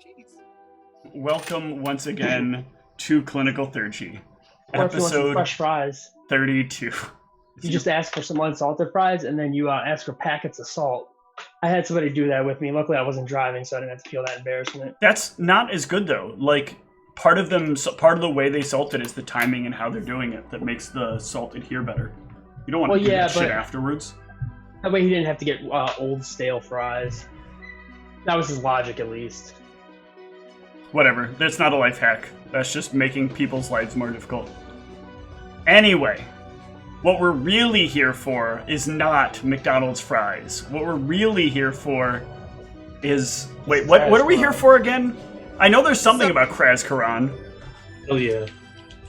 Jeez. Welcome once again to Clinical Theurgy, Or if you want some episode fresh fries, 32. you just ask for some unsalted fries, and then you ask for packets of salt. I had somebody do that with me. Luckily, I wasn't driving, so I didn't have to feel that embarrassment. That's not as good though. Like part of the way they salt it is the timing and how they're doing it that makes the salt adhere better. You don't want to do that shit afterwards. That way, he didn't have to get old, stale fries. That was his logic, at least. Whatever. That's not a life hack. That's just making people's lives more difficult. Anyway, what we're really here for is not McDonald's fries. What we're really here for is... Wait, what are we here for again? I know there's something about Krazkaran. Oh, yeah.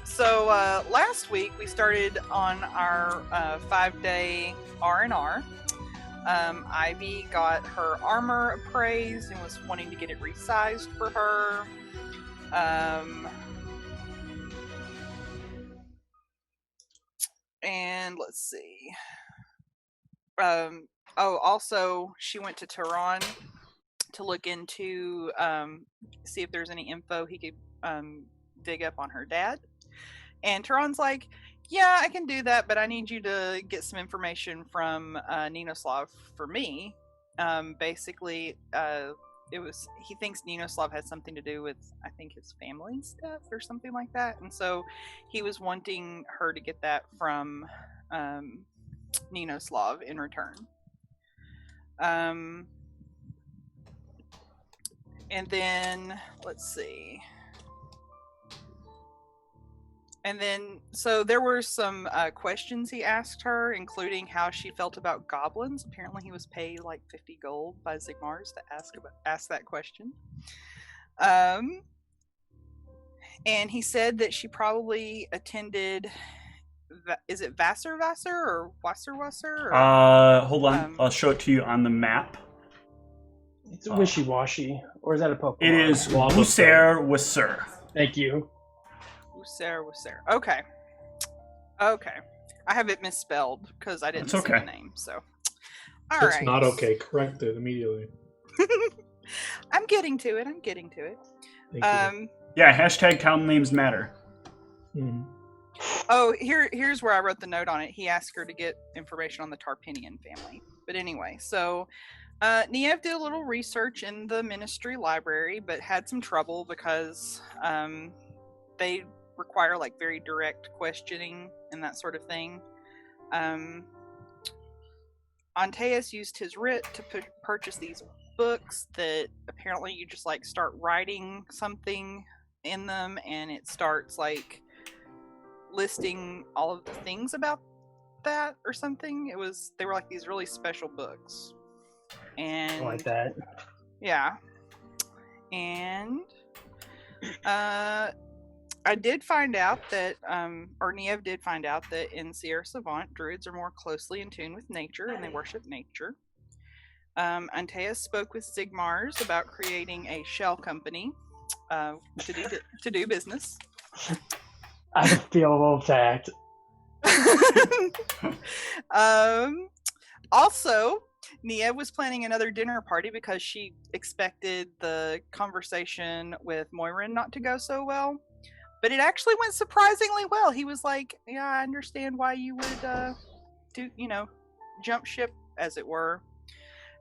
So, last week we started on our 5-day R&R. Ivy got her armor appraised and was wanting to get it resized for her. And let's see. Also, she went to Tehran to look into, see if there's any info he could dig up on her dad. And Tehran's like, yeah, I can do that, but I need you to get some information from Ninoslav for me. Basically, he thinks Ninoslav has something to do with, I think, his family's death or something like that. And so he was wanting her to get that from Ninoslav in return. And then, let's see. And then, so there were some questions he asked her, including how she felt about goblins. Apparently he was paid like 50 gold by Zigmars to ask that question. And he said that she probably attended, is it Wasser or Wasser? Hold on. I'll show it to you on the map. It's wishy-washy. Or is that a Pokemon? It is Wasser. Thank you. Wasser. Okay. I have it misspelled because I didn't see the name. So, all right. It's not okay. Correct it immediately. I'm getting to it. Thank you. Yeah. Hashtag town names matter. Mm-hmm. Oh, here's where I wrote the note on it. He asked her to get information on the Tarpinian family. But anyway, so Niev did a little research in the ministry library, but had some trouble because they require like very direct questioning and that sort of thing. Antaeus used his writ to purchase these books that apparently you just like start writing something in them and it starts like listing all of the things about that or something. They were like these really special books. And I like that. Yeah. And I did find out that, or Niev did find out that in Sierra Savant, druids are more closely in tune with nature and they worship nature. Antaeus spoke with Zigmars about creating a shell company to do business. I feel a little attacked. Also, Niev was planning another dinner party because she expected the conversation with Moirin not to go so well. But it actually went surprisingly well. He was like, yeah, I understand why you would jump ship, as it were.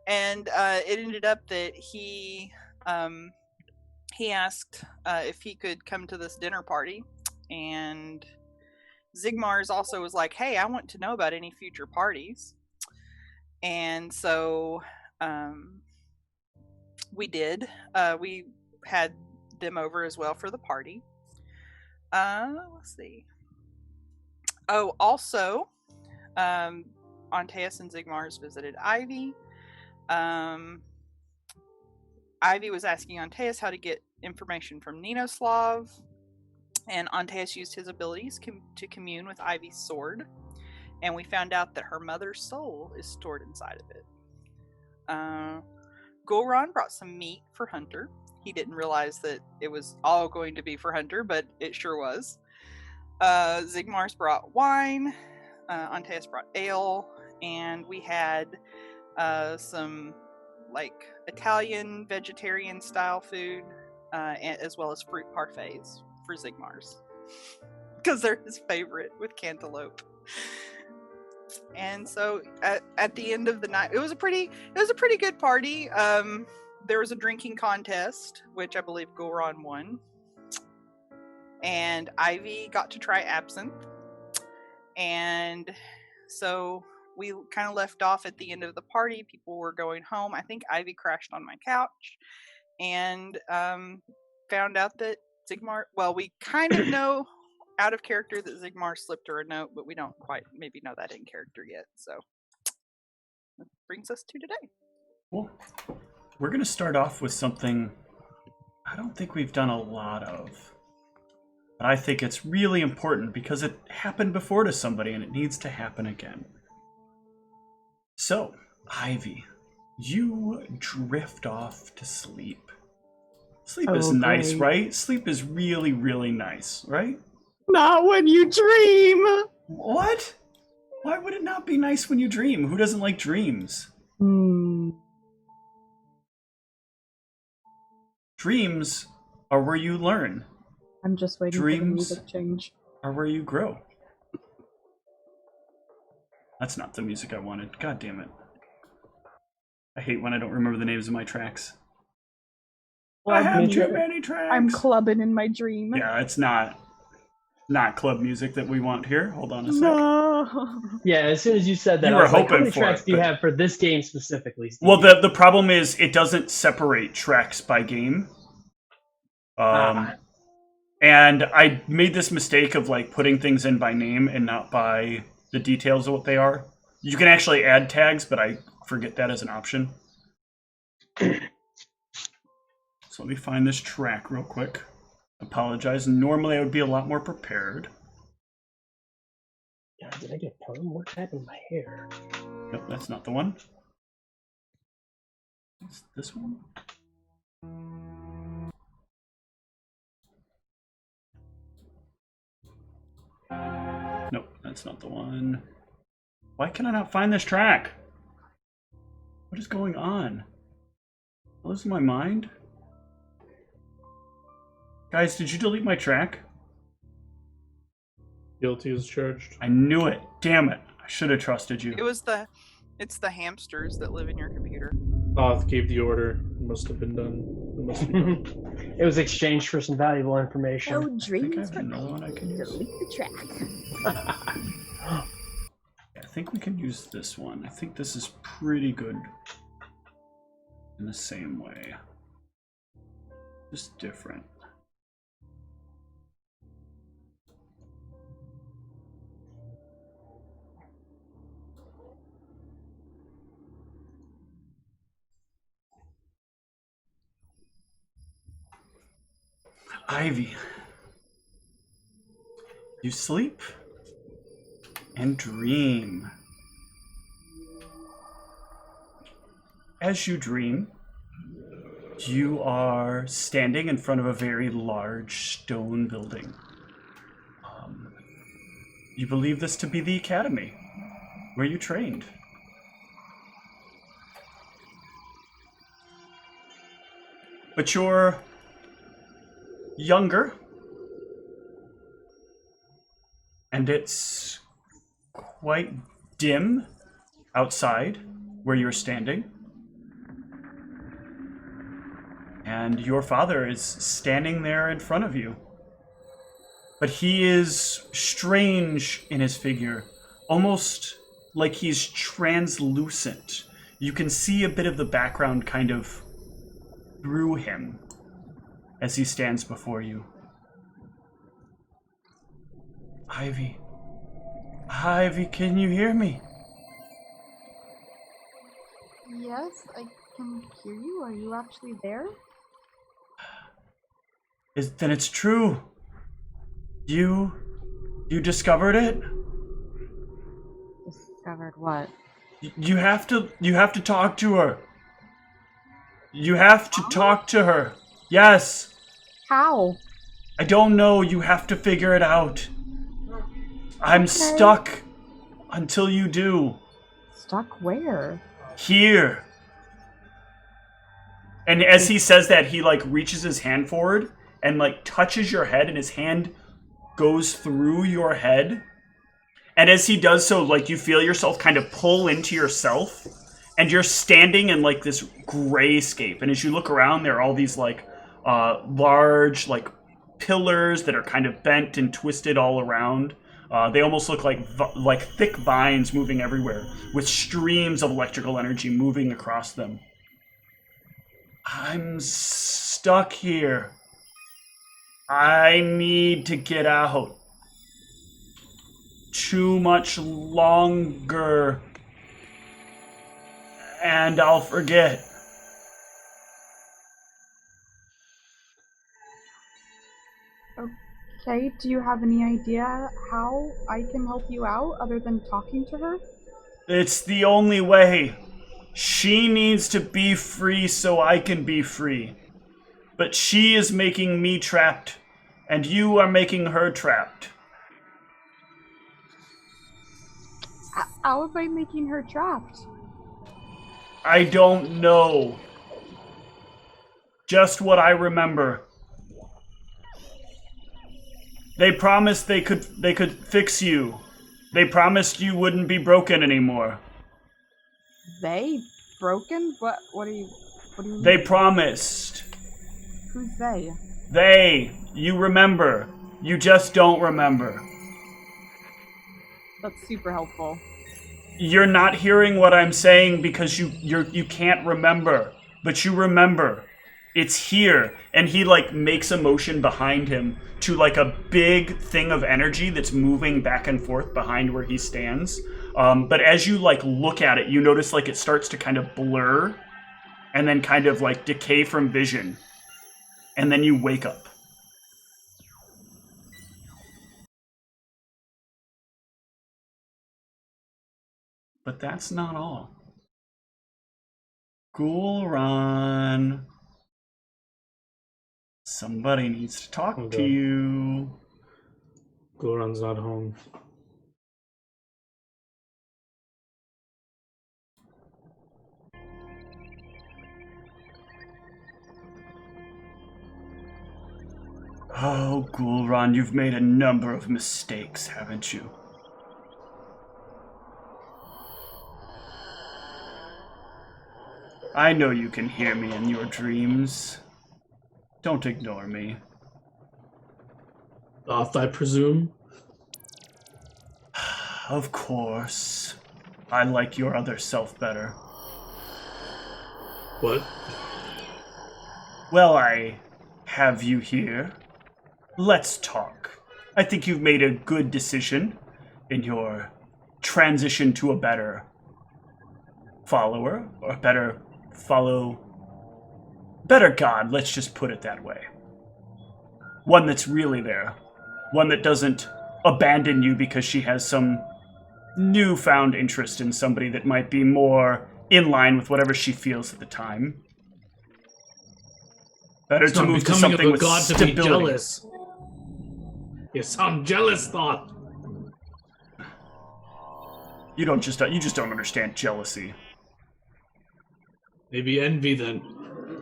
And it ended up that he asked if he could come to this dinner party. And Zigmars also was like, hey, I want to know about any future parties. And so we did. We had them over as well for the party. Let's see. Oh, also, Antaeus and Zigmars visited Ivy. Ivy was asking Antaeus how to get information from Ninoslav, and Antaeus used his abilities to commune with Ivy's sword, and we found out that her mother's soul is stored inside of it. Gulron brought some meat for Hunter. He didn't realize that it was all going to be for Hunter, but it sure was. Zigmars brought wine. Antaeus brought ale. And we had some like Italian vegetarian style food as well as fruit parfaits for Zigmar's. Because they're his favorite with cantaloupe. And so at the end of the night, it was a pretty good party. There was a drinking contest, which I believe Goron won. And Ivy got to try absinthe. And so we kind of left off at the end of the party. People were going home. I think Ivy crashed on my couch and found out that Zigmar, well, we kind of know out of character that Zigmar slipped her a note, but we don't quite maybe know that in character yet. So that brings us to today. Well, we're going to start off with something I don't think we've done a lot of. But I think it's really important because it happened before to somebody and it needs to happen again. So, Ivy, you drift off to sleep. Sleep is nice, right? Sleep is really, really nice, right? Not when you dream! What? Why would it not be nice when you dream? Who doesn't like dreams? Dreams are where you learn. I'm just waiting for the music change. Are where you grow. That's not the music I wanted. God damn it. I hate when I don't remember the names of my tracks. I have too many tracks. I'm clubbing in my dream. Yeah, it's not club music that we want here. Hold on a sec. No. Yeah, as soon as you said that, You I were was like, how hoping many for tracks it, do you but- have for this game specifically, Steve? Well, the problem is it doesn't separate tracks by game. And I made this mistake of like putting things in by name and not by the details of what they are. You can actually add tags, but I forget that as an option. So let me find this track real quick. Apologize. Normally I would be a lot more prepared. God, did I get perm? What happened to my hair? Nope, that's not the one. It's this one. Nope, that's not the one. Why can I not find this track? What is going on? Losing my mind? Guys, did you delete my track? Guilty as charged. I knew it. Damn it. I should have trusted you. It's the hamsters that live in your computer. Oth gave the order. It must have been done. It must be done. It was exchanged for some valuable information. Oh, dreams have for another one I can use. delete the track. I think we can use this one. I think this is pretty good in the same way. Just different. Ivy, you sleep and dream. As you dream, you are standing in front of a very large stone building. You believe this to be the academy where you trained. But you're younger, and it's quite dim outside where you're standing. And your father is standing there in front of you. But he is strange in his figure, almost like he's translucent. You can see a bit of the background kind of through him as he stands before you. Ivy. Ivy, can you hear me? Yes, I can hear you. Are you actually there? Then it's true. You discovered it? Discovered what? You have to talk to her. You have to talk to her. Yes. How? I don't know. You have to figure it out. I'm stuck until you do. Stuck where? Here. And as he says that, he like reaches his hand forward and like touches your head, and his hand goes through your head. And as he does so, like you feel yourself kind of pull into yourself, and you're standing in like this grayscape. And as you look around, there are all these like large like pillars that are kind of bent and twisted all around. They almost look like thick vines moving everywhere, with streams of electrical energy moving across them. I'm stuck here. I need to get out. Too much longer, and I'll forget. Okay, do you have any idea how I can help you out other than talking to her? It's the only way. She needs to be free so I can be free. But she is making me trapped, and you are making her trapped. How am I making her trapped? I don't know. Just what I remember. They promised they could fix you. They promised you wouldn't be broken anymore. They? Broken? What do you mean? They promised. Who's they? They. You remember. You just don't remember. That's super helpful. You're not hearing what I'm saying because you can't remember, but you remember. It's here. And he like makes a motion behind him to like a big thing of energy that's moving back and forth behind where he stands. But as you like look at it, you notice like it starts to kind of blur and then kind of like decay from vision. And then you wake up. But that's not all. Ghoulron. Somebody needs to talk to you. Ghoulron's not home. Oh, Ghoulron, you've made a number of mistakes, haven't you? I know you can hear me in your dreams. Don't ignore me. Off, I presume? Of course. I like your other self better. What? Well, I have you here. Let's talk. I think you've made a good decision in your transition to a better follower, or better god, let's just put it that way. One that's really there. One that doesn't abandon you because she has some newfound interest in somebody that might be more in line with whatever she feels at the time. Better It's to not move to becoming something of a with god to be stability. jealous. You sound jealous, Thought. You just don't understand jealousy. Maybe envy then.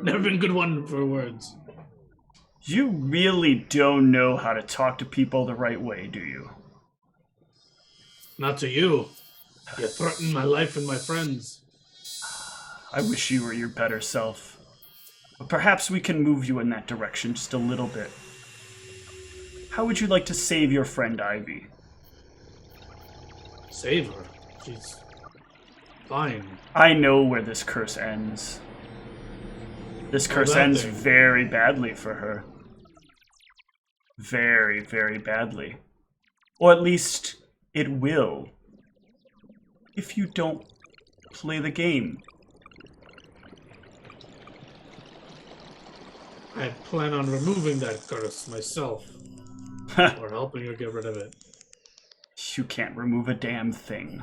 Never been a good one for words. You really don't know how to talk to people the right way, do you? Not to you. You threaten my life and my friends. I wish you were your better self. But perhaps we can move you in that direction just a little bit. How would you like to save your friend Ivy? Save her. She's fine. I know where this curse ends. This curse that ends thing. very badly for her. Very, very badly. Or at least it will. If you don't play the game. I plan on removing that curse myself. Or helping her get rid of it. You can't remove a damn thing.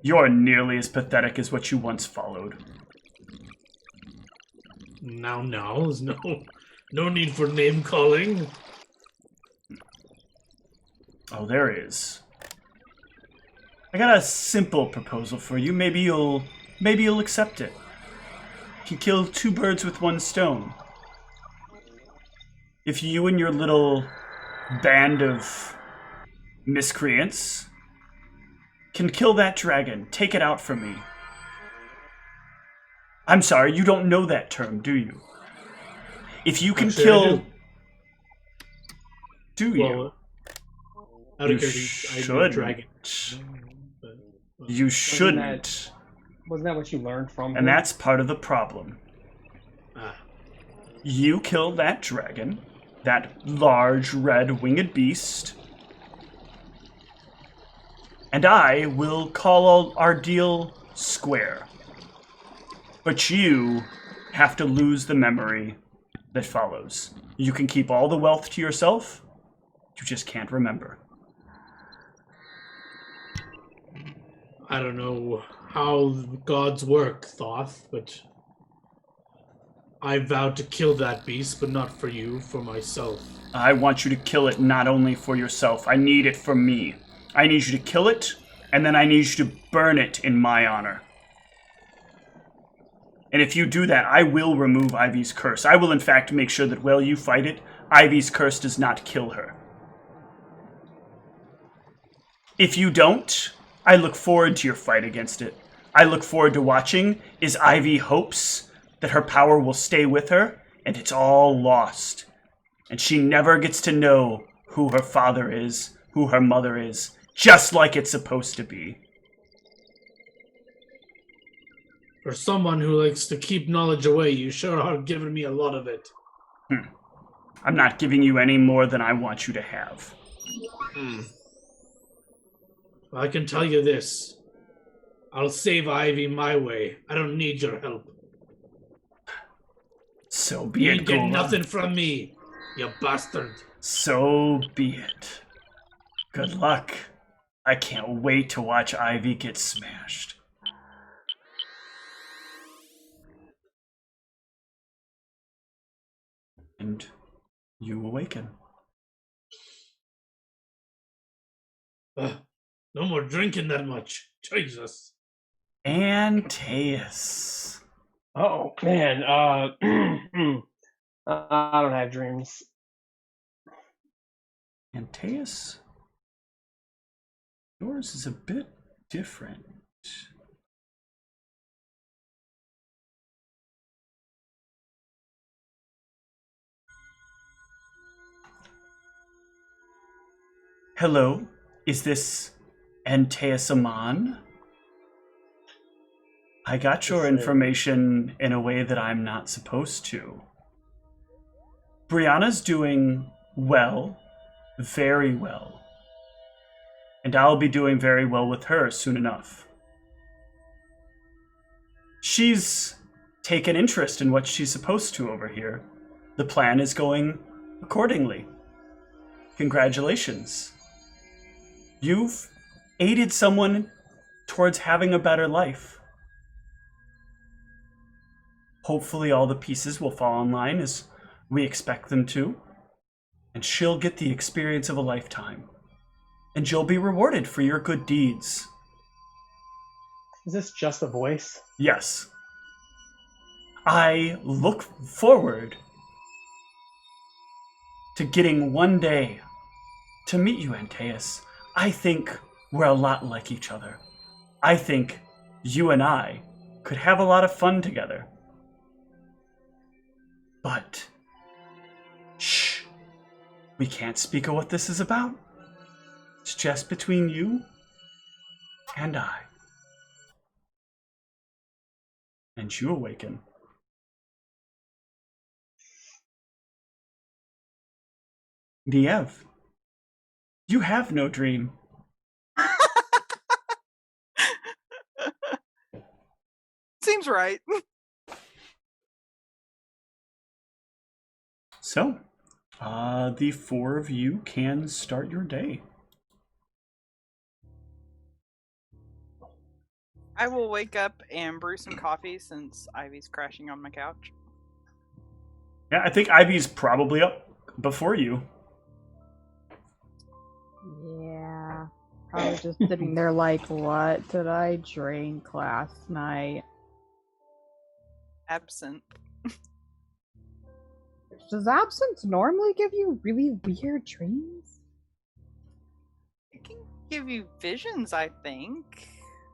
You're nearly as pathetic as what you once followed. Now, there's no need for name calling. Oh, there is. I got a simple proposal for you. Maybe you'll accept it. can kill two birds with one stone. If you and your little band of miscreants can kill that dragon, take it out from me. I'm sorry, you don't know that term, do you? If you can Actually, kill... I do you? Well, out You of curiosity, I know dragon. You shouldn't. Wasn't that what you learned from him? And that's part of the problem. Ah. You killed that dragon, that large red winged beast, and I will call our deal square. But you have to lose the memory that follows. You can keep all the wealth to yourself, you just can't remember. I don't know how gods work, Thoth, but I vowed to kill that beast, but not for you, for myself. I want you to kill it not only for yourself, I need it for me. I need you to kill it, and then I need you to burn it in my honor. And if you do that, I will remove Ivy's curse. I will, in fact, make sure that while you fight it, Ivy's curse does not kill her. If you don't, I look forward to your fight against it. I look forward to watching as Ivy hopes that her power will stay with her, and it's all lost. And she never gets to know who her father is, who her mother is, just like it's supposed to be. For someone who likes to keep knowledge away, you sure are giving me a lot of it. I'm not giving you any more than I want you to have. Well, I can tell you this. I'll save Ivy my way. I don't need your help. So be You it, ain't getting Gola. nothing from me, you bastard. So be it. Good luck. I can't wait to watch Ivy get smashed. And you awaken. No more drinking that much. Jesus. Antaeus. Oh man, I don't have dreams. Antaeus? Yours is a bit different. Hello, is this Antaeus Aman? I got your information in a way that I'm not supposed to. Brianna's doing well, very well. And I'll be doing very well with her soon enough. She's taken interest in what she's supposed to over here. The plan is going accordingly. Congratulations. You've aided someone towards having a better life. Hopefully all the pieces will fall in line as we expect them to, and she'll get the experience of a lifetime. And you'll be rewarded for your good deeds. Is this just a voice? Yes. I look forward to getting one day to meet you, Antaeus. I think we're a lot like each other. I think you and I could have a lot of fun together. But, shh, we can't speak of what this is about. It's just between you and I. And you awaken. Niev, you have no dream. Seems right. So, the four of you can start your day. I will wake up and brew some coffee since Ivy's crashing on my couch. Yeah, I think Ivy's probably up before you. Yeah. I was just sitting there like, what did I drink last night? absinthe. Does absinthe normally give you really weird dreams? It can give you visions, I think.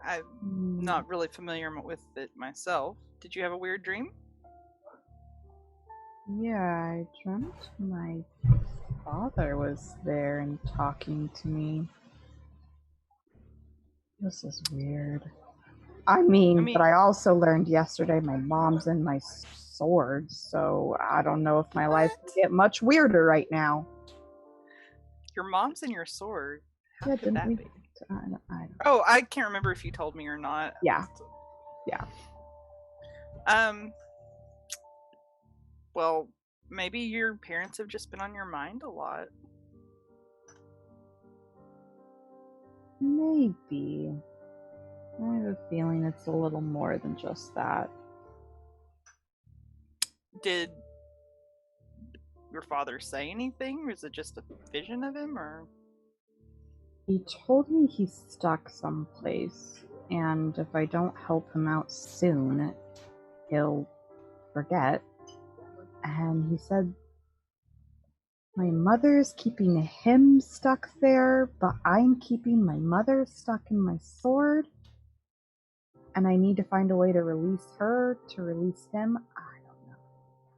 I'm not really familiar with it myself. Did you have a weird dream? Yeah, I dreamt my father was there and talking to me. This is weird. I mean, but I also learned yesterday my mom's in my sword, so I don't know if my life can get much weirder right now. Your mom's in your sword? How Yeah, could that be? I don't. Oh, I can't remember if you told me or not. Yeah. Well, maybe your parents have just been on your mind a lot. Maybe. I have a feeling it's a little more than just that. Did your father say anything? Was it just a vision of him, or? He told me he's stuck someplace, and if I don't help him out soon, he'll forget. And he said my mother's keeping him stuck there, but I'm keeping my mother stuck in my sword. And I need to find a way to release her, to release him. I don't know.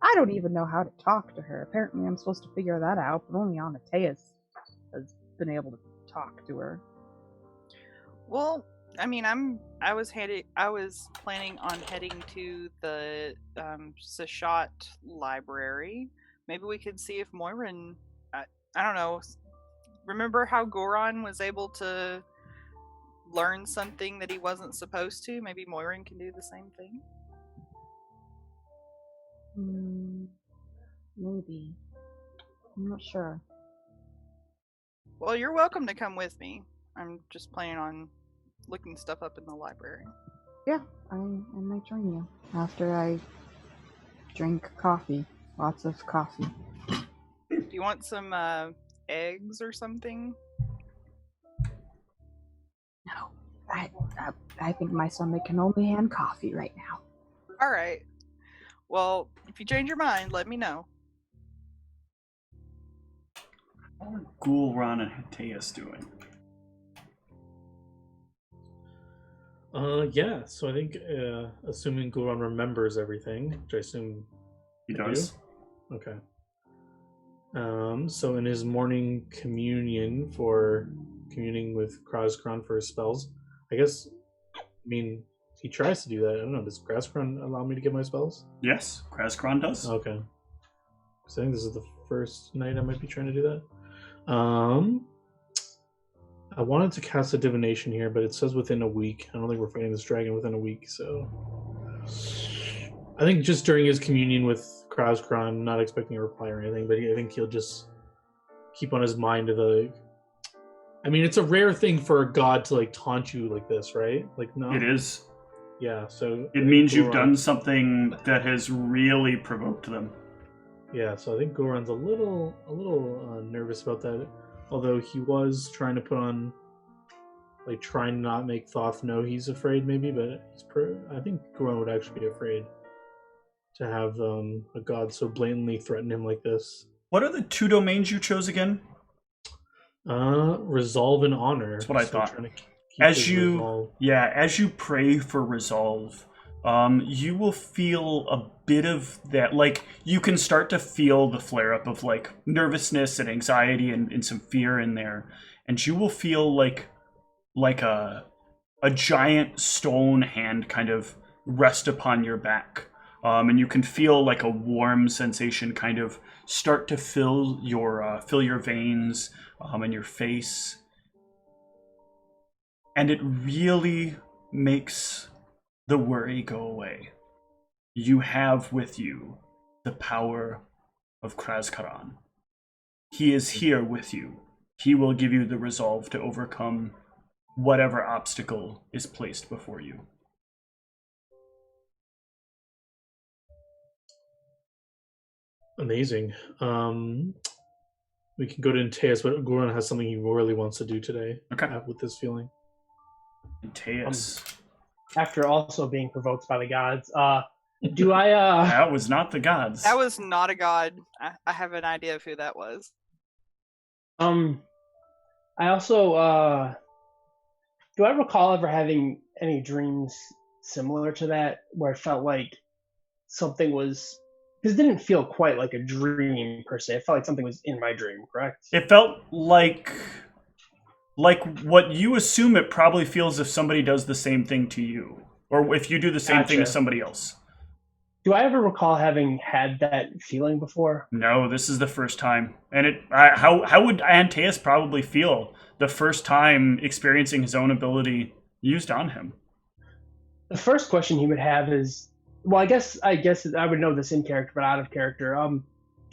I don't even know how to talk to her. Apparently I'm supposed to figure that out, but only Amateus has been able to talk to her. Well, I mean, I was planning on heading to the Sascha library. Maybe we could see if Moirin, I don't know. Remember how Goron was able to learn something that he wasn't supposed to? Maybe Moirin can do the same thing. Maybe. I'm not sure. Well, you're welcome to come with me. I'm just planning on looking stuff up in the library. Yeah, I might join you after I drink coffee. Lots of coffee. Do you want some eggs or something? No, I think my stomach can only handle coffee right now. All right. Well, if you change your mind, let me know. How are Ghoulron and Hateus doing? Yeah, so I think, assuming Ghoulron remembers everything, which I assume he does. Do? Okay. So in his morning communion for communing with Krauskron for his spells, I guess, he tries to do that. I don't know, does Krauskron allow me to get my spells? Yes, Krauskron does. Okay. So I think this is the first night I might be trying to do that. I wanted to cast a divination here, but it says within a week. I don't think we're fighting this dragon within a week, so I think just during his communion with Krauskron, not expecting a reply or anything, but I think he'll just keep on his mind it's a rare thing for a god to taunt you like this, right? No. It is. Yeah, so it means you've done something that has really provoked them. Yeah, so I think Goron's a little nervous about that. Although he was trying to put on, trying to not make Thoth know he's afraid, maybe, but I think Goron would actually be afraid to have a god so blatantly threaten him like this. What are the two domains you chose again? Resolve and honor. That's what I thought. As you pray for resolve, you will feel a bit of that. You can start to feel the flare up of nervousness and anxiety and some fear in there, and you will feel like a giant stone hand kind of rest upon your back, and you can feel a warm sensation kind of start to fill your veins and your face, and it really makes the worry go away. You have with you the power of Krauskron. He is here with you. He will give you the resolve to overcome whatever obstacle is placed before you. Amazing. We can go to Antaeus, but Goron has something he really wants to do today. Okay. With this feeling. Antaeus. After also being provoked by the gods, Do I That was not the gods. That was not a god. I have an idea of who that was. I also do I recall ever having any dreams similar to that where it felt like something was, because it didn't feel quite like a dream per se. It felt like something was in my dream, correct? It felt like what you assume it probably feels if somebody does the same thing to you, or if you do the same thing to Gotcha. somebody else. Do I ever recall having had that feeling before? No, this is the first time. And how would Antaeus probably feel the first time experiencing his own ability used on him? The first question he would have is, well, I guess I would know this in character, but out of character.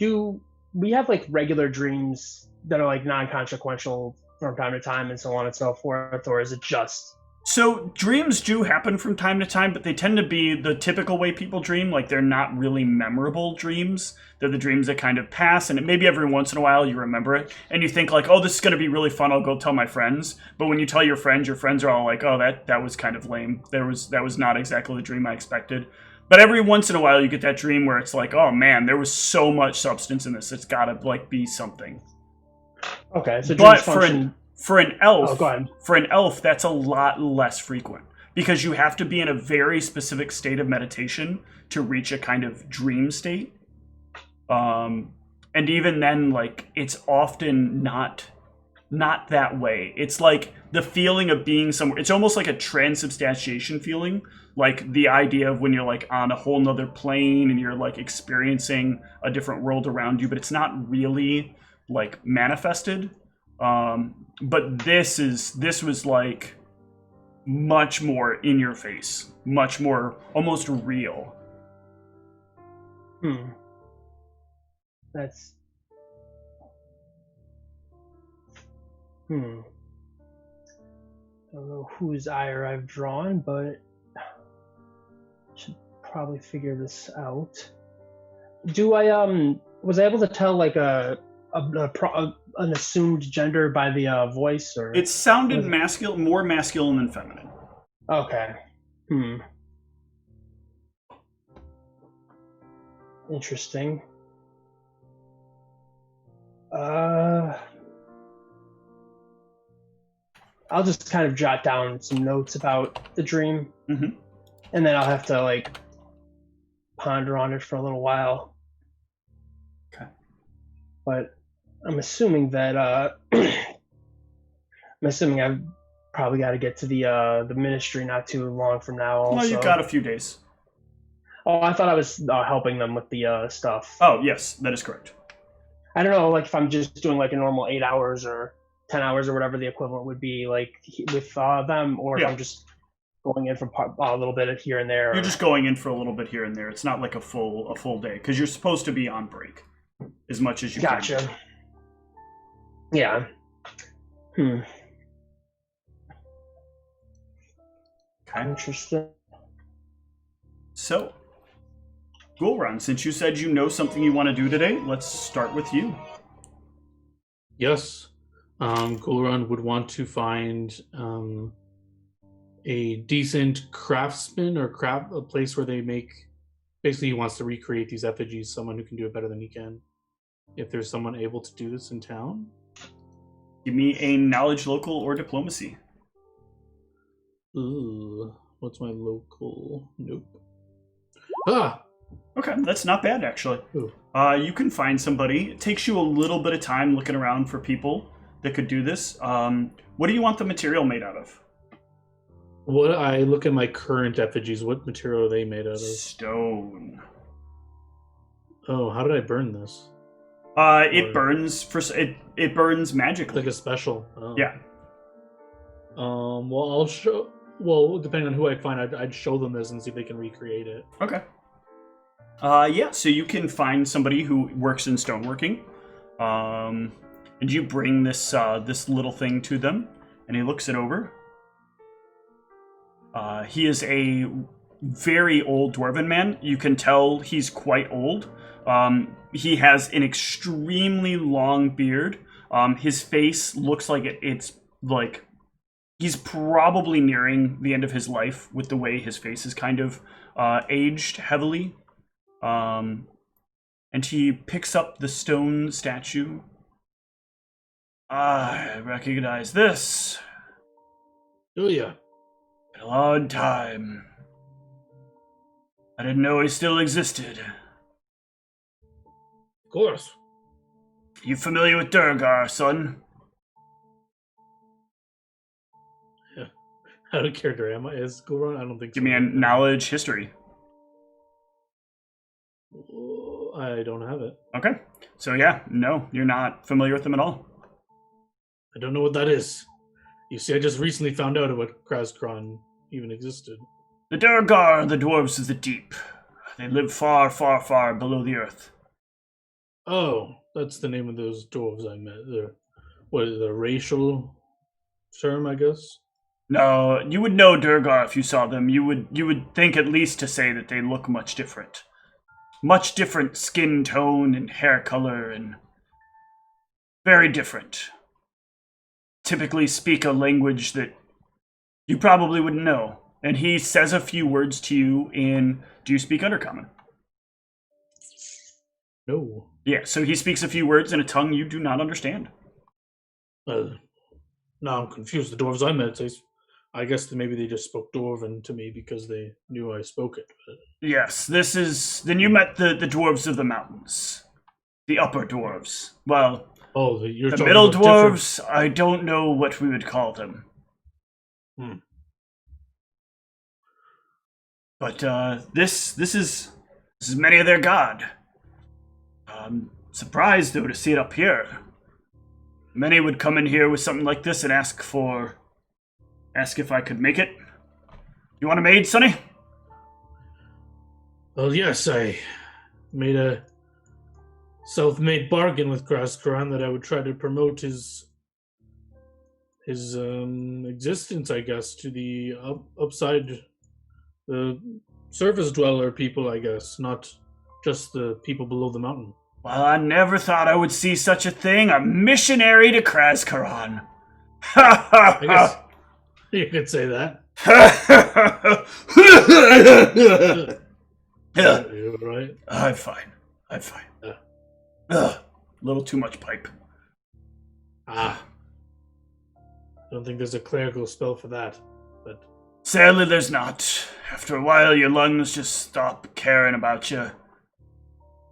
Do we have like regular dreams that are like non-consequential from time to time and so on and so forth, or is it just? So dreams do happen from time to time, but they tend to be the typical way people dream. Like, they're not really memorable dreams. They're the dreams that kind of pass, and maybe every once in a while you remember it, and you think like, oh, this is going to be really fun, I'll go tell my friends. But when you tell your friends are all like, oh, that was kind of lame. That was not exactly the dream I expected. But every once in a while you get that dream where it's like, oh man, there was so much substance in this. It's got to like be something. Okay, so But dreams function. for an elf, Oh, go ahead. for an elf, that's a lot less frequent because you have to be in a very specific state of meditation to reach a kind of dream state. And even then, like, it's often not that way. It's like the feeling of being somewhere. It's almost like a transubstantiation feeling, like the idea of when you're like on a whole nother plane and you're like experiencing a different world around you, but it's not really like manifested. But this was like much more in your face, much more almost real. That's I don't know whose ire I've drawn, but should probably figure this out. Do I was I able to tell like an assumed gender by the voice, or It sounded masculine, more masculine than feminine. okay? Interesting. I'll just kind of jot down some notes about the dream, Mhm. and then I'll have to like ponder on it for a little while. Okay. But I'm assuming that I've probably got to get to the ministry not too long from now. Also, Well, you've got a few days. Oh, I thought I was helping them with the stuff. Oh, yes, that is correct. I don't know, like if I'm just doing like a normal 8 hours or 10 hours or whatever the equivalent would be, like with them, or if Yeah. I'm just going in for a little bit of here and there. You're just going in for a little bit here and there. It's not like a full day because you're supposed to be on break as much as you can. Gotcha. Yeah. Okay. Interesting. So, Gulrun, since you said you know something you want to do today, let's start with you. Yes. Gulrun would want to find a decent craftsman or a place where they make. Basically, he wants to recreate these effigies. Someone who can do it better than he can. If there's someone able to do this in town, Give me a knowledge, local, or diplomacy. ooh, what's my local? Nope. Ah, Okay, that's not bad actually. Ooh. You can find somebody. It takes you a little bit of time looking around for people that could do this. What do you want the material made out of? what I look at my current effigies. What material are they made out of? Stone. Oh, how did I burn this? It burns it burns magically. Like a special. Oh. Yeah. Well, I'll show. Well, depending on who I find, I'd show them this and see if they can recreate it. Okay. Yeah, so you can find somebody who works in stoneworking. And you bring this this little thing to them, and he looks it over. He is a very old dwarven man. You can tell he's quite old. He has an extremely long beard. His face looks like it's like he's probably nearing the end of his life with the way his face is kind of aged heavily. And he picks up the stone statue. I recognize this. Do ya? Been a long time. I didn't know he still existed. Of course. You familiar with Theurgy, son? Out of character, am I? Is Goron? I don't think so. Give me a knowledge history. I don't have it. Okay. So yeah, no, you're not familiar with them at all. I don't know what that is. You see, I just recently found out about Krauskron even existed. The Theurgy are the dwarves of the deep. They live far, far, far below the earth. Oh, that's the name of those dwarves I met. What is the racial term, I guess? No, you would know Theurgy if you saw them. You would think at least to say that they look much different. Much different skin tone and hair color and very different. Typically speak a language that you probably wouldn't know. And he says a few words to you in, do you speak Undercommon? No. Yeah, so he speaks a few words in a tongue you do not understand. Now I'm confused. The dwarves I met, I guess that maybe they just spoke Dwarven to me because they knew I spoke it. But... Yes, then you met the dwarves of the mountains. The upper dwarves. Well, you're the middle dwarves, I don't know what we would call them. But this is many of their god. I'm surprised though to see it up here. Many would come in here with something like this and ask if I could make it. You want a maid, Sonny? Well, yes, I made a self-made bargain with Krauskron that I would try to promote his existence, I guess, to the upside, the surface dweller people, I guess, not just the people below the mountain. Well, I never thought I would see such a thing. A missionary to Krauskron. Ha ha I guess you could say that. You're right. I'm fine. A little too much pipe. I don't think there's a clerical spell for that, but... Sadly, there's not. After a while, your lungs just stop caring about you.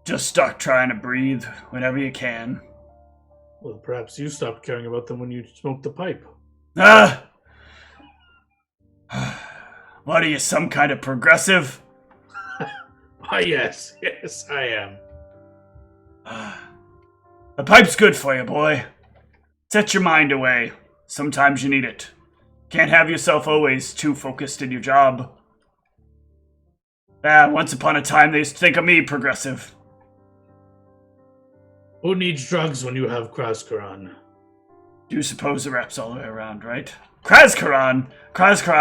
Just start trying to breathe whenever you can. Well, perhaps you stopped caring about them when you smoked the pipe. Ah! What are you, some kind of progressive? Yes, I am. The pipe's good for you, boy. Set your mind away. Sometimes you need it. Can't have yourself always too focused in your job. Once upon a time they used to think of me progressive. Who needs drugs when you have Krauskron? Do suppose the wraps all the way around, right? Krauskron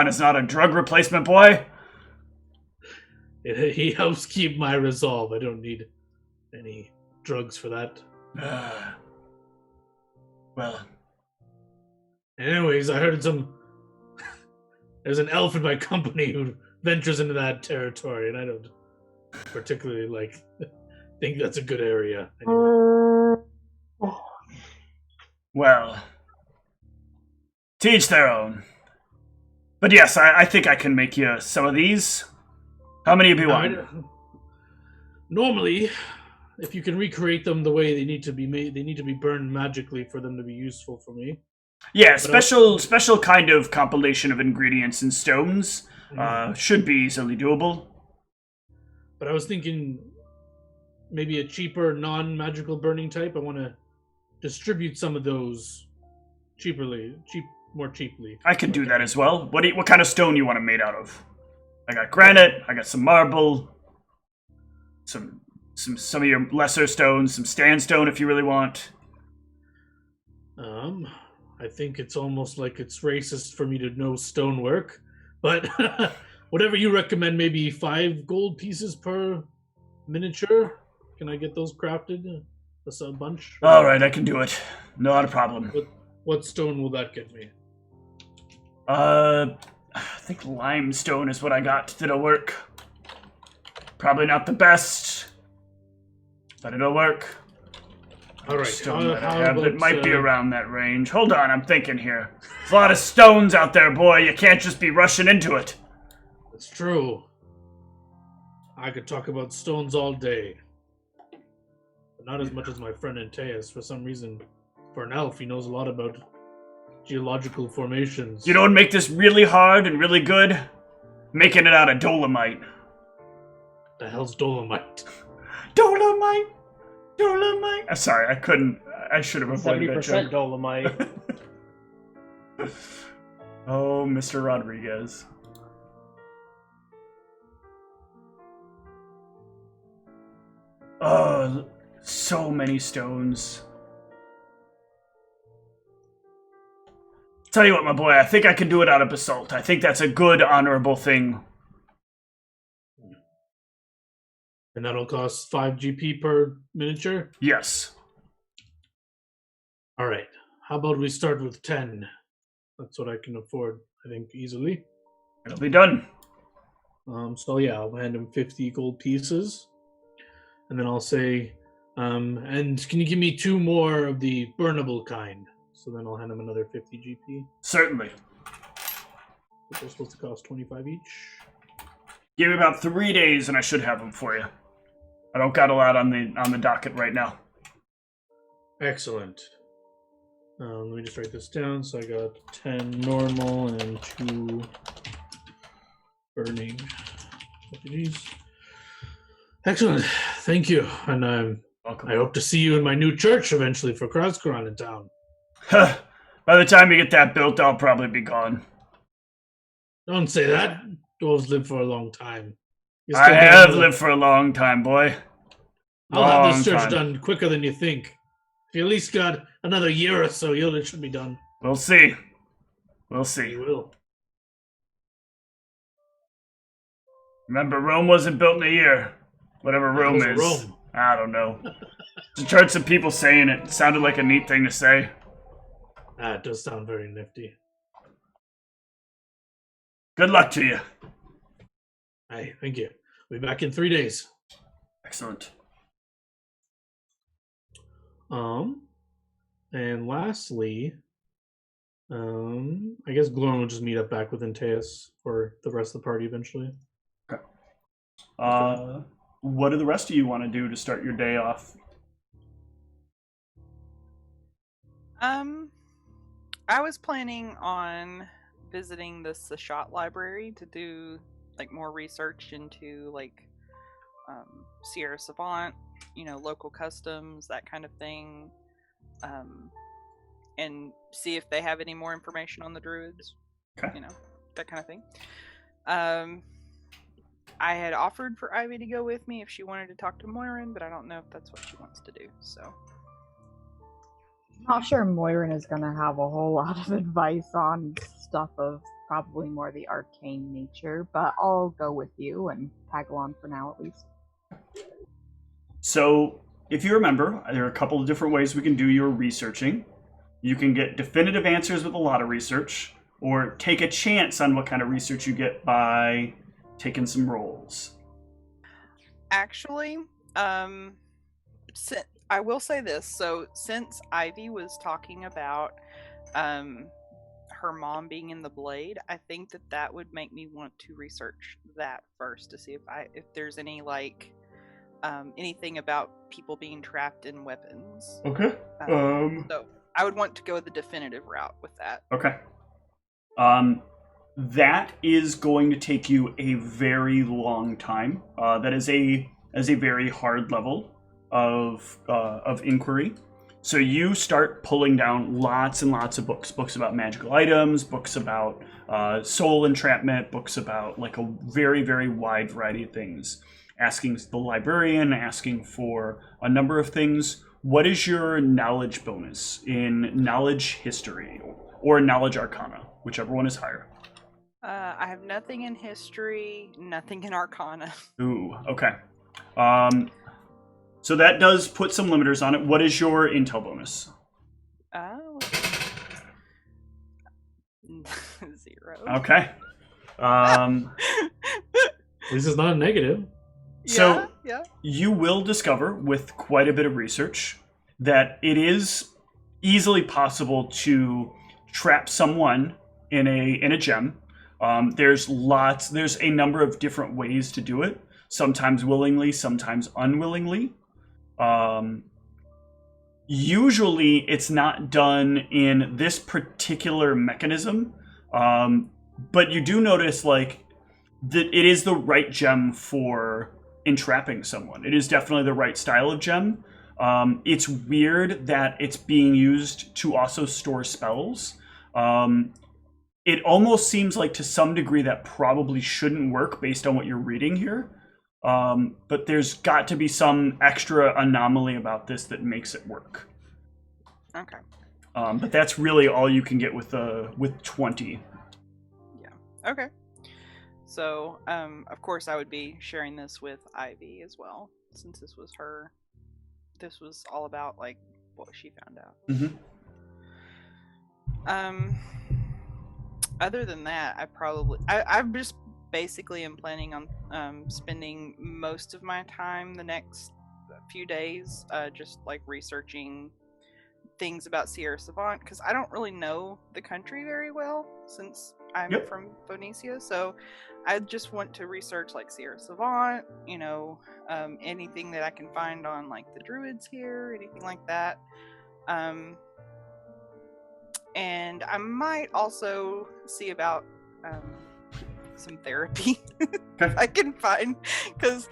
is not a drug replacement, boy. He helps keep my resolve. I don't need any drugs for that. Well. Anyways, I heard there's an elf in my company who ventures into that territory, and I don't particularly think that's a good area. Anyway. Well, to each their own. But yes, I think I can make you some of these. How many of you want? Normally, if you can recreate them the way they need to be made, they need to be burned magically for them to be useful for me. Yeah, special kind of compilation of ingredients and stones should be easily doable. But I was thinking maybe a cheaper, non-magical burning type. I want to distribute some of those more cheaply. I can do that as well. What kind of stone you want them made out of? I got granite. I got some marble. Some of your lesser stones. Some sandstone if you really want. I think it's almost like it's racist for me to know stonework, but whatever you recommend, maybe 5 gold pieces per miniature. Can I get those crafted? That's a bunch. All right, I can do it. Not a problem. What stone will that get me? I think limestone is what I got that'll work. Probably not the best, but it'll work. All right. Stone that I how have that about, might be around that range. Hold on, I'm thinking here. There's a lot of stones out there, boy. You can't just be rushing into it. It's true. I could talk about stones all day. But not as much as my friend Antaeus. For some reason, for an elf, he knows a lot about geological formations. You know what would make this really hard and really good? Making it out of dolomite. The hell's dolomite? Dolomite! Dolomite! I'm sorry, I couldn't. I should have avoided that 70% joke. dolomite. Oh, Mr. Rodriguez. Oh, so many stones. Tell you what, my boy, I think I can do it out of basalt. I think that's a good, honorable thing. And that'll cost 5 GP per miniature? Yes. All right. How about we start with 10? That's what I can afford, I think, easily. It'll be done. So yeah, I'll hand him 50 gold pieces. And then I'll say, and can you give me 2 more of the burnable kind? So then I'll hand him another 50 GP. Certainly. They're supposed to cost 25 each. Give me about 3 days and I should have them for you. I don't got a lot on the docket right now. Excellent. Let me just write this down. So I got 10 normal and 2 burning refugees. Excellent. Thank you. And Welcome. I hope to see you in my new church eventually for Krauskron in town. By the time you get that built, I'll probably be gone. Don't say that. Dwarves live for a long time. You I still got have another- lived for a long time, boy. I'll have Long this church time. done quicker than you think. If you at least got another year or so, it should be done. We'll see. We'll see. You will. Remember, Rome wasn't built in a year. Whatever Rome was is. Rome? I don't know. Just heard some people saying it. It sounded like a neat thing to say. It does sound very nifty. Good luck to you. Hey, thank you. We'll be back in 3 days. Excellent. And lastly, I guess Glorn will just meet up back with Antaeus for the rest of the party eventually. What do the rest of you want to do to start your day off? I was planning on visiting the Sascha library to do like more research into like Sierra Savant, local customs, that kind of thing, and see if they have any more information on the druids. Okay. That kind of thing. I had offered for Ivy to go with me if she wanted to talk to Moirin, but I don't know if that's what she wants to do. So Not sure Moirin is going to have a whole lot of advice on stuff of probably more the arcane nature, but I'll go with you and tag along for now at least. So, if you remember, there are a couple of different ways we can do your researching. You can get definitive answers with a lot of research, or take a chance on what kind of research you get by taking some rolls. actually, I will say this. So since Ivy was talking about her mom being in the Blade, I think that would make me want to research that first to see if there's any anything about people being trapped in weapons. Okay. So I would want to go the definitive route with that. Okay. That is going to take you a very long time. That is a very hard level of inquiry. So you start pulling down lots and lots of books about magical items, books about soul entrapment, books about like a very, very wide variety of things. Asking the librarian, asking for a number of things. What is your knowledge bonus in knowledge history or knowledge arcana, whichever one is higher? I have nothing in history, nothing in arcana. Ooh, okay. So that does put some limiters on it. What is your intel bonus? Oh. 0. Okay. At least it's not a negative. So yeah. you will discover with quite a bit of research that it is easily possible to trap someone in a gem. There's a number of different ways to do it. Sometimes willingly, sometimes unwillingly. Usually it's not done in this particular mechanism, but you do notice like that it is the right gem for entrapping someone. It is definitely the right style of gem. It's weird that it's being used to also store spells. It almost seems like to some degree that probably shouldn't work based on what you're reading here. But there's got to be some extra anomaly about this that makes it work. Okay. But that's really all you can get with 20. Yeah. Okay. So, of course, I would be sharing this with Ivy as well, since this was her. This was all about like what she found out. Mm-hmm. Other than that, I'm just basically am planning on spending most of my time the next few days just like researching things about Sierra Savant, because I don't really know the country very well since I'm from Phoenicia. So I just want to research like Sierra Savant, anything that I can find on like the druids here, anything like that. And I might also see about some therapy if I can find, because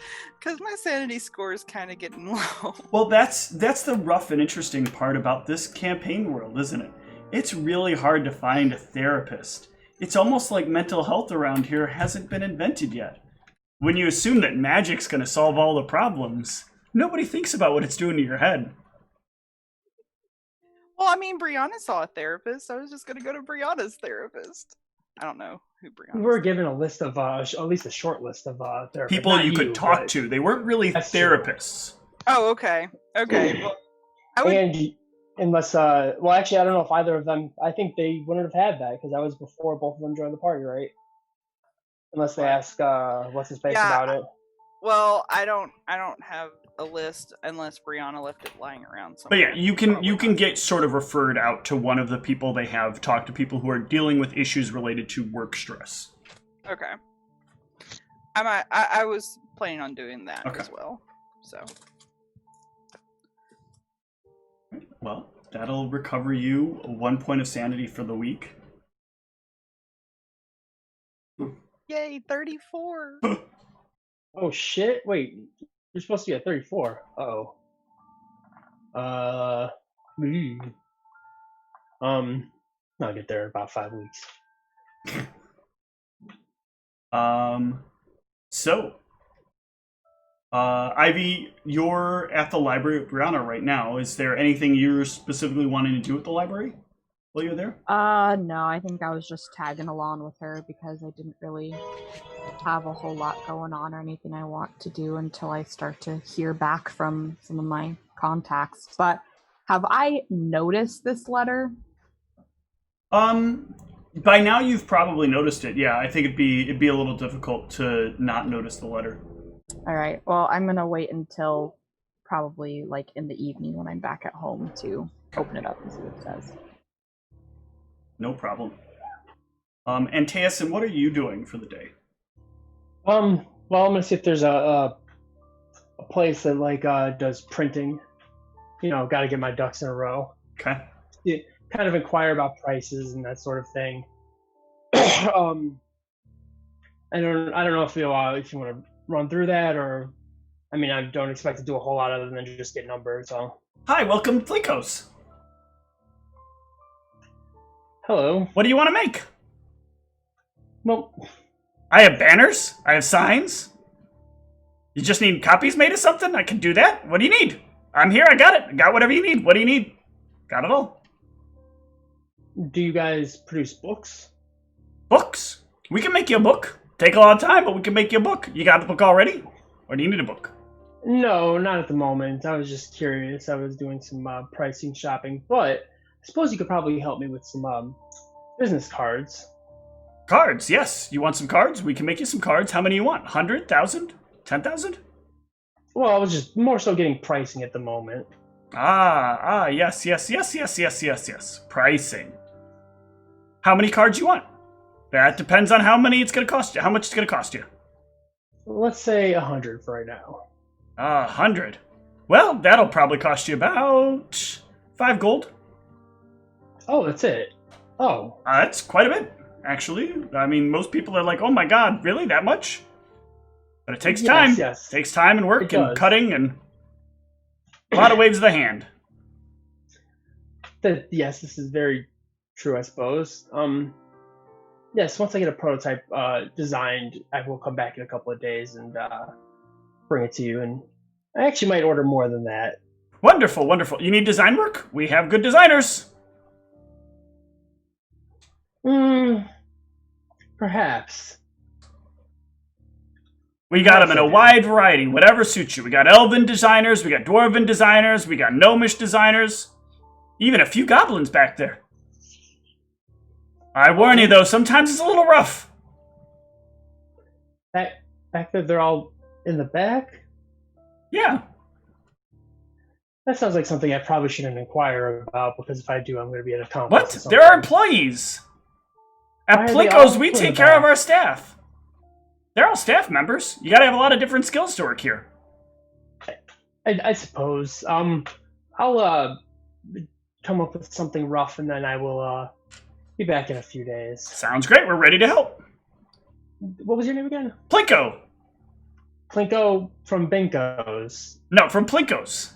my sanity score is kind of getting low. Well, that's the rough and interesting part about this campaign world, isn't it? It's really hard to find a therapist. It's almost like mental health around here hasn't been invented yet. When you assume that magic's going to solve all the problems, nobody thinks about what it's doing to your head. Well, I mean, Brianna saw a therapist. I was just going to go to Brianna's therapist. I don't know who Brianna. We were given a list of, at least a short list of therapists. People you could talk to. They weren't really therapists. True. Oh, okay. Okay. Well, I would... And unless, well, actually, I don't know if either of them, I think they wouldn't have had that because that was before both of them joined the party, right? Unless they ask, what's his face about it. Well, I don't have a list unless Brianna left it lying around somewhere. But yeah, you can get sort of referred out to one of the people they have, talk to people who are dealing with issues related to work stress. Okay. I was planning on doing that as well. So. Well, that'll recover you 1 point of sanity for the week. Yay, 34. Oh shit! Wait, you're supposed to be at 34. Uh-oh. I'll get there in about 5 weeks. So, Ivy, you're at the library with Brianna right now. Is there anything you're specifically wanting to do at the library while you're there? No, I think I was just tagging along with her because I didn't really have a whole lot going on or anything I want to do until I start to hear back from some of my contacts. But have I noticed this letter? By now you've probably noticed it. Yeah, I think it'd be a little difficult to not notice the letter. All right. Well, I'm gonna wait until probably like in the evening when I'm back at home to open it up and see what it says. No problem. And Tayasin, what are you doing for the day? Well, I'm gonna see if there's a place that like does printing. Got to get my ducks in a row. Okay. Yeah, kind of inquire about prices and that sort of thing. I don't know if you want to run through that, or I mean, I don't expect to do a whole lot other than just get numbers. So. Hi, welcome to Flinkos. Hello. What do you want to make? Well, I have banners. I have signs. You just need copies made of something? I can do that. What do you need? I'm here. I got it. I got whatever you need. What do you need? Got it all. Do you guys produce books? Books? We can make you a book. Take a lot of time, but we can make you a book. You got the book already? Or do you need a book? No, not at the moment. I was just curious. I was doing some pricing shopping, but I suppose you could probably help me with some business cards. Cards, yes. You want some cards? We can make you some cards. How many you want? 100, 1,000, 10,000? Well, I was just more so getting pricing at the moment. Yes. Pricing. How many cards you want? That depends on how many it's going to cost you. How much it's going to cost you? Let's say 100 for right now. 100. Well, that'll probably cost you about 5 gold. Oh, that's it. Oh. That's quite a bit, actually. I mean, most people are like, oh my god, really? That much? But it takes time. Yes. It takes time and work It and does. cutting and a lot of waves of the hand. Yes, this is very true, I suppose. Yes, once I get a prototype designed, I will come back in a couple of days and bring it to you. And I actually might order more than that. Wonderful, wonderful. You need design work? We have good designers. Perhaps. We got them in a wide variety, whatever suits you. We got elven designers, we got dwarven designers, we got gnomish designers, even a few goblins back there. I warn you, though, sometimes it's a little rough. Back there, they're all in the back? Yeah. That sounds like something I probably shouldn't inquire about, because if I do, I'm going to be at a conference. What? or something. There are employees. At Why are they Plinko's, all we in take the care of back? our staff. They're all staff members. You gotta have a lot of different skills to work here. I suppose. I'll come up with something rough, and then I will be back in a few days. Sounds great. We're ready to help. What was your name again? Plinko. Plinko from Binko's. No, from Plinko's.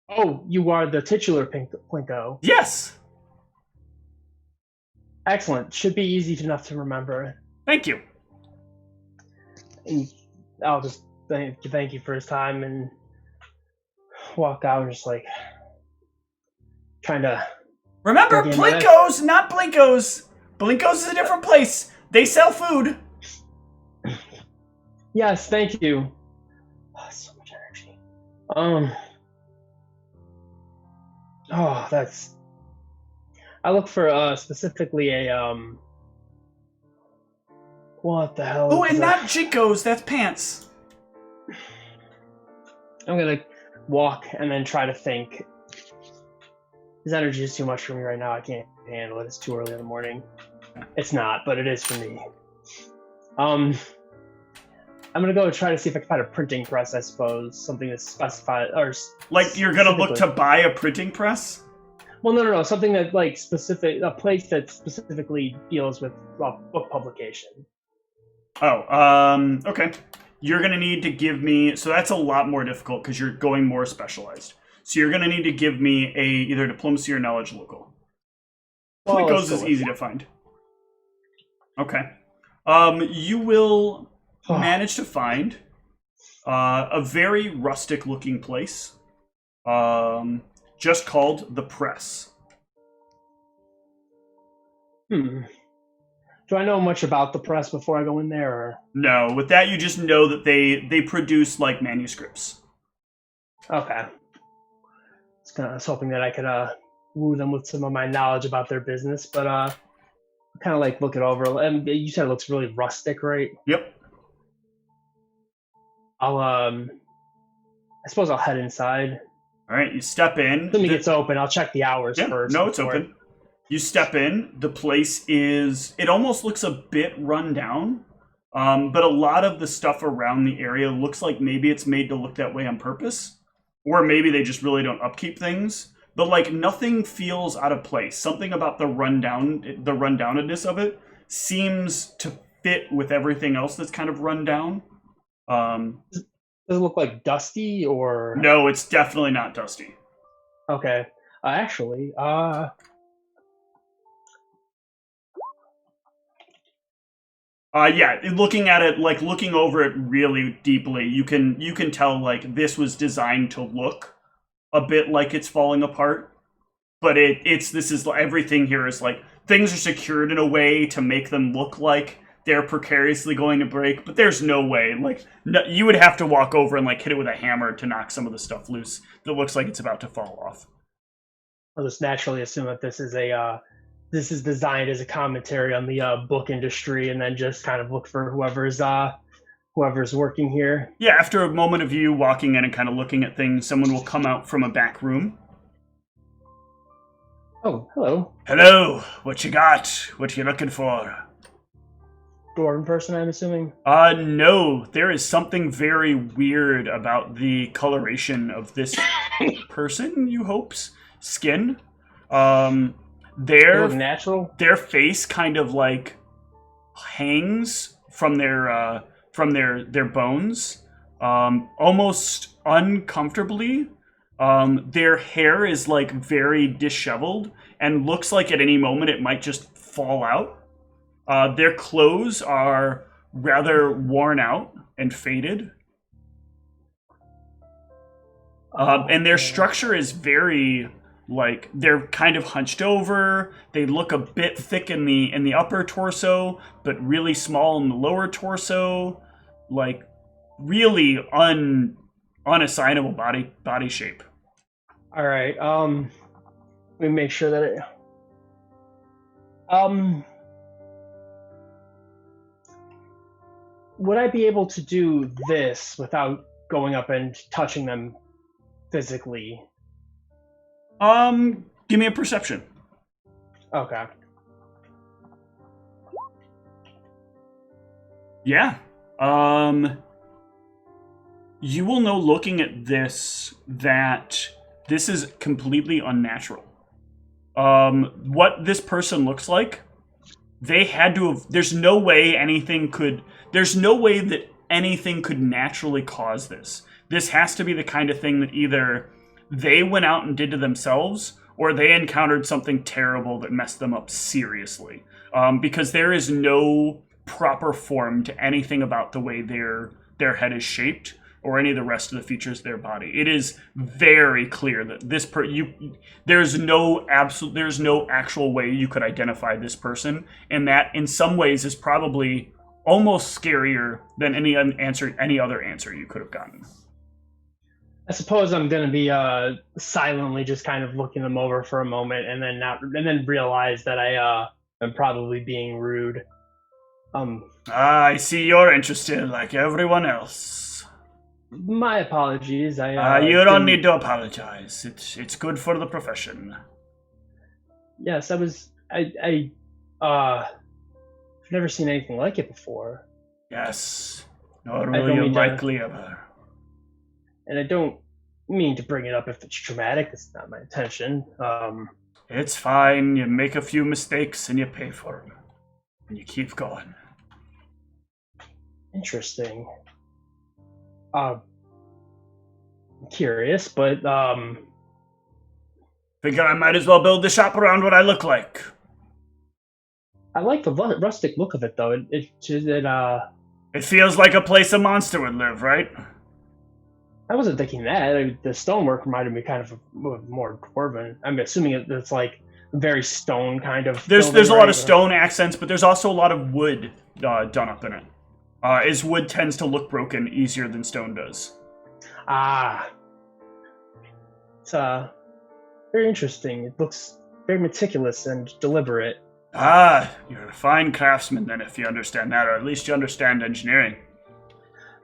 Oh, you are the titular Plinko. Yes. Excellent. Should be easy enough to remember. Thank you. And I'll just thank you for his time and walk out and just like trying to. Remember, Again, Plinko's, not Blinko's. Blinko's is a different place. They sell food. Yes, thank you. Oh, so much energy. Oh, that's. I look for specifically a What the hell? Oh, is and that? not Chico's. That's pants. I'm gonna walk and then try to think. His energy is too much for me right now. I can't handle it. It's too early in the morning. It's not, but it is for me. I'm gonna go try to see if I can find a printing press. I suppose something that's specified or Like you're gonna look to specifically- buy a printing press? Well, no. Something that like specific, a place that specifically deals with book publication. Oh, okay. You're gonna need to give me. So that's a lot more difficult because you're going more specialized. So you're gonna need to give me a either diplomacy or knowledge local. Well, let's Plinko's go is with easy that. to find. Okay. You will manage to find a very rustic-looking place, just called the Press. Do I know much about the press before I go in there? Or? No, with that you just know that they produce like manuscripts. Okay. I was hoping that I could woo them with some of my knowledge about their business, but kind of like look it over. And you said it looks really rustic, right? Yep. I suppose I'll head inside. All right, you step in. Assuming it's open, I'll check the hours first. No, it's before- open. You step in. The place is. It almost looks a bit run down, but a lot of the stuff around the area looks like maybe it's made to look that way on purpose, or maybe they just really don't upkeep things. But like nothing feels out of place. Something about the rundownedness of it seems to fit with everything else that's kind of run down. Does it look like dusty or? No, it's definitely not dusty. Okay. Actually, Yeah, looking at it, like looking over it really deeply, you can tell like this was designed to look a bit like it's falling apart, but this is everything here is like things are secured in a way to make them look like they're precariously going to break, but there's no way. Like no, you would have to walk over and like hit it with a hammer to knock some of the stuff loose that looks like it's about to fall off. I'll just naturally assume that this is designed as a commentary on the book industry, and then just kind of look for whoever's whoever's working here. Yeah, after a moment of you walking in and kind of looking at things, someone will come out from a back room. Oh, hello. Hello, what you got? What you looking for? Dwarven person, I'm assuming? No, there is something very weird about the coloration of this person, you hope's skin. They look natural? Their face kind of like hangs from their bones, almost uncomfortably. Their hair is like very disheveled and looks like at any moment it might just fall out. Their clothes are rather worn out and faded. And their structure is very, like, they're kind of hunched over. They look a bit thick in the upper torso, but really small in the lower torso. Like, really unassignable body shape. All right. Let me make sure that it. Would I be able to do this without going up and touching them physically? Give me a perception. Okay. Yeah. You will know looking at this that this is completely unnatural. What this person looks like, they had to have, there's no way that anything could naturally cause this. This has to be the kind of thing that either they went out and did to themselves, or they encountered something terrible that messed them up seriously. Because there is no proper form to anything about the way their head is shaped, or any of the rest of the features of their body. It is very clear that there's no actual way you could identify this person, and that in some ways is probably almost scarier than any other answer you could have gotten. I suppose I'm going to be silently just kind of looking them over for a moment, and then realize that I am probably being rude. I see you're interested like everyone else. My apologies. You don't need to apologize. It's good for the profession. Yes, I've never seen anything like it before. Yes, nor will you likely ever. And I don't mean to bring it up if it's traumatic. It's not my intention. It's fine. You make a few mistakes and you pay for them. And you keep going. Interesting. I'm curious, but figure I might as well build the shop around what I look like. I like the rustic look of it, though. It feels like a place a monster would live, right? I wasn't thinking that. The stonework reminded me kind of more dwarven. I'm assuming it's like very stone kind of. There's a lot of stone accents, but there's also a lot of wood done up in it. As wood tends to look broken easier than stone does. It's very interesting. It looks very meticulous and deliberate. You're a fine craftsman then, if you understand that, or at least you understand engineering.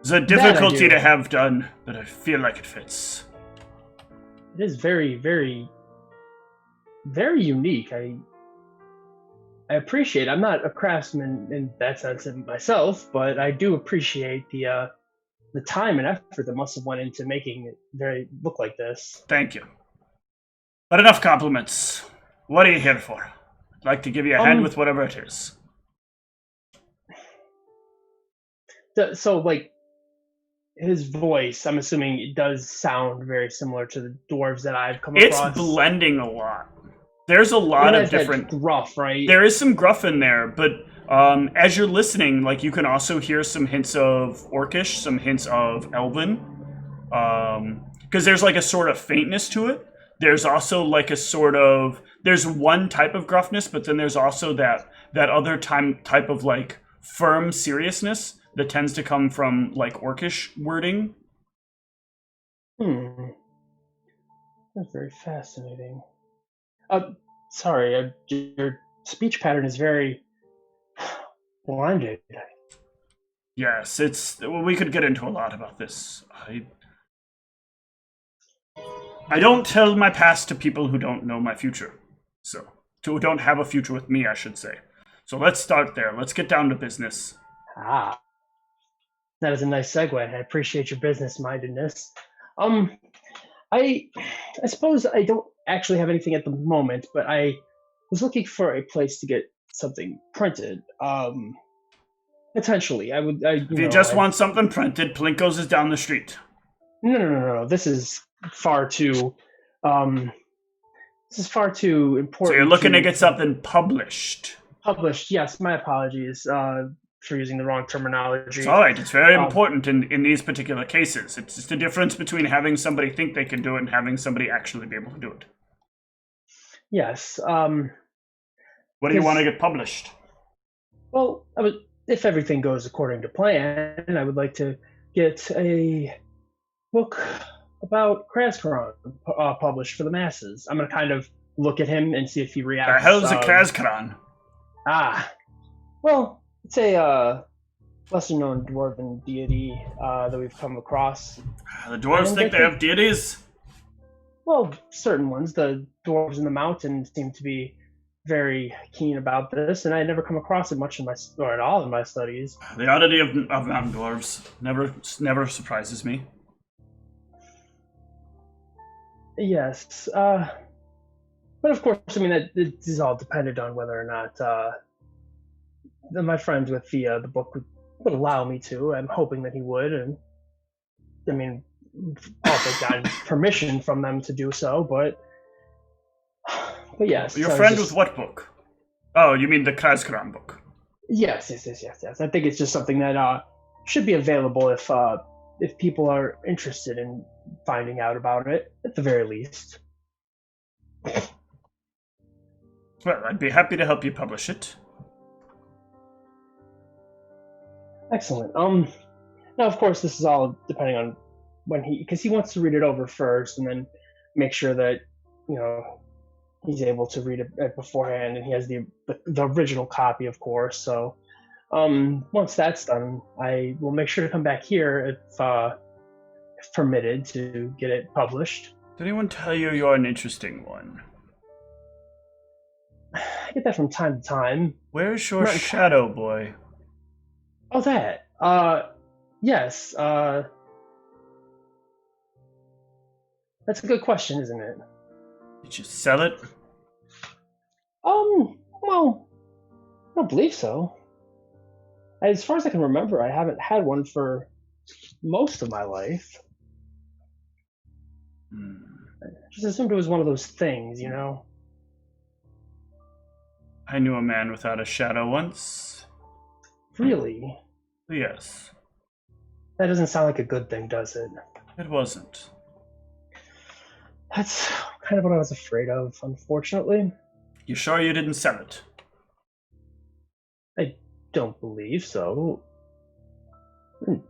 It's a difficulty to have done, but I feel like it fits. It is very, very, very unique. I appreciate it. I'm not a craftsman in that sense myself, but I do appreciate the time and effort that must have went into making it look like this. Thank you. But enough compliments. What are you here for? I'd like to give you a hand with whatever it is. So, like, his voice, I'm assuming it does sound very similar to the dwarves that I've come across. It's blending a lot. There's a lot of different gruff, right? There is some gruff in there, but as you're listening, like, you can also hear some hints of Orcish, some hints of Elven, because there's like a sort of faintness to it. There's also like a sort of there's one type of gruffness, but then there's also that other type of like firm seriousness that tends to come from like Orcish wording. That's very fascinating. Sorry, your speech pattern is very blended. Yes, we could get into a lot about this. I don't tell my past to people who don't know my future. So, who don't have a future with me, I should say. So let's start there. Let's get down to business. Ah, that is a nice segue. I appreciate your business-mindedness. I suppose I don't actually have anything at the moment, but I was looking for a place to get something printed. Potentially, If you just want something printed, Plinko's is down the street. No. This is far too. This is far too important. So you're looking to get something published. Published, yes. My apologies for using the wrong terminology. It's all right. It's very important in these particular cases. It's just the difference between having somebody think they can do it and having somebody actually be able to do it. Yes. What do you want to get published? Well, if everything goes according to plan, I would like to get a book about Kraskaran published for the masses. I'm going to kind of look at him and see if he reacts. The hell's a Kraskaran? Well, it's a lesser-known dwarven deity that we've come across. The dwarves think they have deities? Well, certain ones. The dwarves in the mountain seem to be very keen about this, and I never come across it much at all in my studies. The oddity of mountain dwarves never surprises me. Yes, but of course, I mean, it is all dependent on whether or not my friend with the book would allow me to. I'm hoping that he would, and I mean, also got permission from them to do so, but yes. Your friend with what book? Oh, you mean the Kraskaran book? Yes. I think it's just something that should be available if people are interested in finding out about it, at the very least. Well, I'd be happy to help you publish it. Excellent. Now, of course, this is all depending on because he wants to read it over first and then make sure that, he's able to read it beforehand, and he has the original copy, of course. So once that's done, I will make sure to come back here if permitted to get it published. Did anyone tell you you're an interesting one? I get that from time to time. Where's your shadow boy? Oh, that. Yes. That's a good question, isn't it? Did you sell it? Well, I don't believe so. As far as I can remember, I haven't had one for most of my life. I just assumed it was one of those things, I knew a man without a shadow once. Really? Yes. That doesn't sound like a good thing, does it? It wasn't. That's kind of what I was afraid of, unfortunately. You sure you didn't sell it? I don't believe so. Do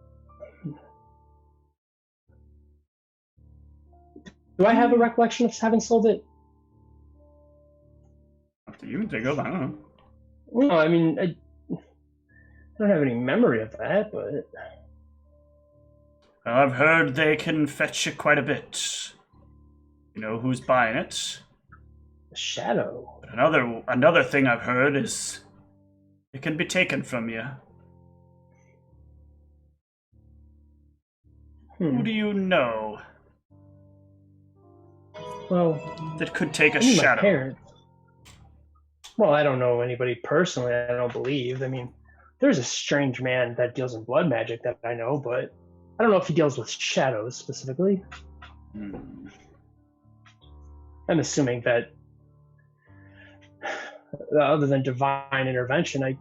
I have a recollection of having sold it? After you can think of, I don't know. No, I mean, I don't have any memory of that, but... Well, I've heard they can fetch you quite a bit. You know who's buying it? A shadow. But another thing I've heard is it can be taken from you. Who do you know? Well, that could take a my shadow. Parents. Well, I don't know anybody personally. I don't believe. I mean, there's a strange man that deals in blood magic that I know, but I don't know if he deals with shadows specifically. I'm assuming that other than divine intervention, I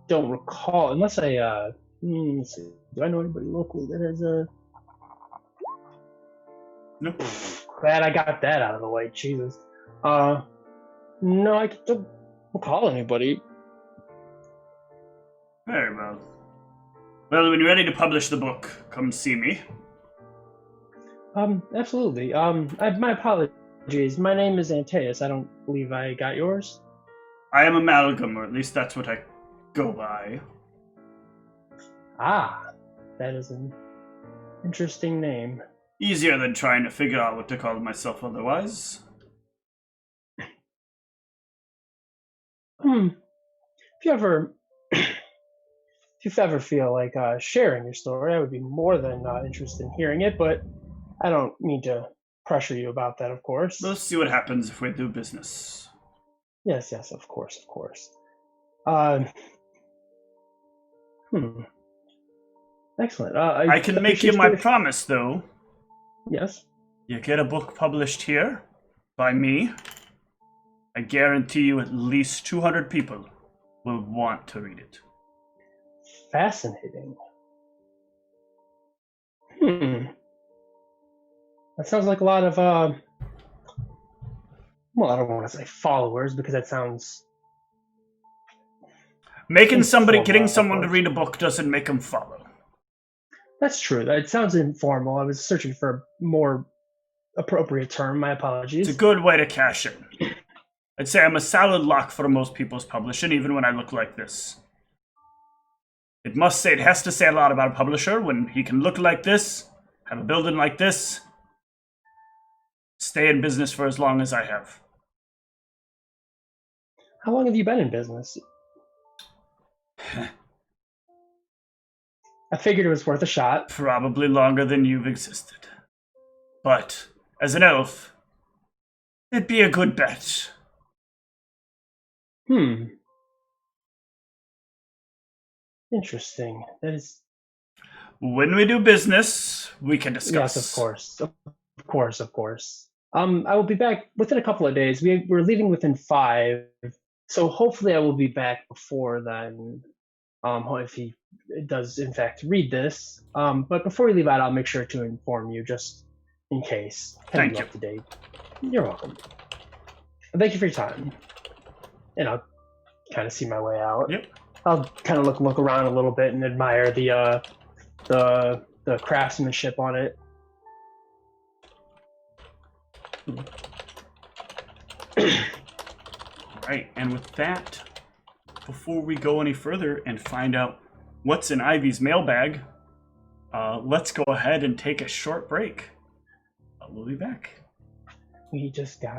don't recall, unless I, let's see, do I know anybody locally that has a... Nope. Glad I got that out of the way, Jesus. No, I don't recall anybody. Very well. Well, when you're ready to publish the book, come see me. Absolutely. My apologies. My name is Antaeus. I don't believe I got yours. I am Amalgam, or at least that's what I go by. Ah, that is an interesting name. Easier than trying to figure out what to call myself otherwise. If you ever feel like sharing your story, I would be more than interested in hearing it, but I don't mean to pressure you about that, of course. We'll see what happens if we do business. Yes, of course. Excellent. I can make you my promise, though. Yes? You get a book published here, by me, I guarantee you at least 200 people will want to read it. Fascinating. That sounds like a lot of, well, I don't want to say followers, because that sounds... Getting someone to read a book doesn't make them follow. That's true. It sounds informal. I was searching for a more appropriate term. My apologies. It's a good way to cash in. I'd say I'm a solid lock for most people's publishing, even when I look like this. It has to say a lot about a publisher when he can look like this, have a building like this, stay in business for as long as I have. How long have you been in business? I figured it was worth a shot. Probably longer than you've existed. But, as an elf, it'd be a good bet. Interesting. That is... When we do business, we can discuss. Yes, of course. I will be back within a couple of days. We're leaving within 5, so hopefully I will be back before then. If he does in fact read this. But before we leave out, I'll make sure to inform you just in case. Thank you. Up to date. You're welcome. Thank you for your time. And I'll kind of see my way out. Yep. I'll kind of look around a little bit and admire the craftsmanship on it. Right, and with that, before we go any further and find out what's in Ivy's mailbag, let's go ahead and take a short break. We'll be back. We just got